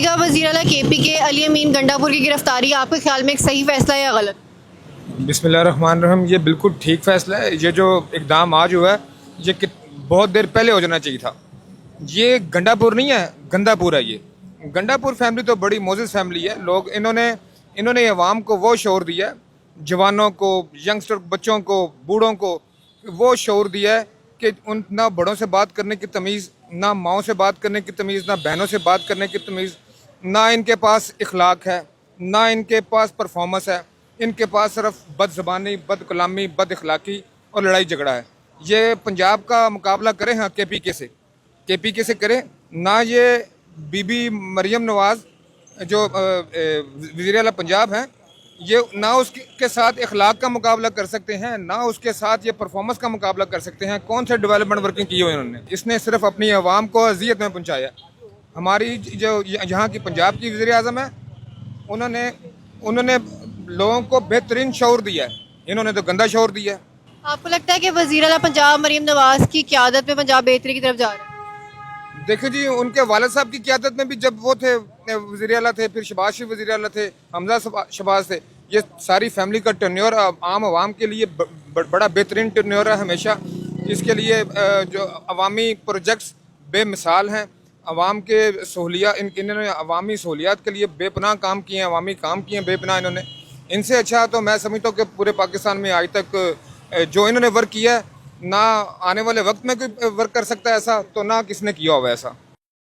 जाएगा वज़ीर आला केपी के अली अमीन गंडापुर की गिरफ्तारी आपके ख्याल में एक सही फैसला है या गलत? बिस्मिल्लाहिर्रहमानिर्रहीम, ये बिल्कुल ठीक फैसला है। ये जो इक़दाम आज हुआ है ये बहुत देर पहले हो जाना चाहिए था। ये गंडापुर नहीं है, गंदापुर है। ये गंडापुर फैमिली तो बड़ी मोजिज़ फैमिली है। लोग इन्होंने अवाम को वो शऊर दिया है, जवानों को, यंगस्टर बच्चों को, बूढ़ों को वो शऊर दिया है कि उन ना बड़ों से बात करने की तमीज़, ना माओं से बात करने की तमीज़, ना बहनों से बात करने की तमीज़, ना इनके पास इखलाक है, ना इनके पास परफॉर्मेंस है। इनके पास सिर्फ बद ज़बानी, बद कलामी, बद इखलाकी और लड़ाई झगड़ा है। ये पंजाब का मुकाबला करें हाँ के पी के से करें ना। ये बीबी मरियम नवाज़ जो वज़ीर आला पंजाब हैं, ये ना उसके साथ इखलाक का मुकाबला कर सकते हैं, ना उसके साथ ये परफॉर्मेंस का मुकाबला कर सकते हैं। कौन सा डेवलपमेंट वर्किंग की हुई इन्होंने? इसने सिर्फ अपनी आवाम को अजियत में पहुंचाया। हमारी जो यहाँ की पंजाब की वज़ीर आज़म है, उन्होंने उन्होंने लोगों को बेहतरीन शऊर दिया है, इन्होंने तो गंदा शऊर दिया है। आपको लगता है कि वज़ीर आला पंजाब मरीम नवाज़ की क़यादत में पंजाब बेहतरी की तरफ जा रहा है? देखिए जी, उनके वालिद साहब की क़यादत में भी जब वो थे वज़ीर आला थे, फिर शहबाज शरीफ वज़ीर आला थे, हमजा शहबाज थे, ये सारी फैमिली का टर्न्योर आम आवाम के लिए बड़ा बेहतरीन टर्न्योर है हमेशा। इसके लिए जो अवामी प्रोजेक्ट्स बेमिसाल हैं, अवाम के सहूलियात, इन्होंने अवामी सहूलियात के लिए बेपनाह काम किए हैं, अवामी काम किए हैं बेपनाह इन्होंने। इनसे अच्छा तो मैं समझता हूँ कि पूरे पाकिस्तान में आज तक जो इन्होंने वर्क किया है, ना आने वाले वक्त में कोई वर्क कर सकता है ऐसा, तो ना किसने किया होगा ऐसा।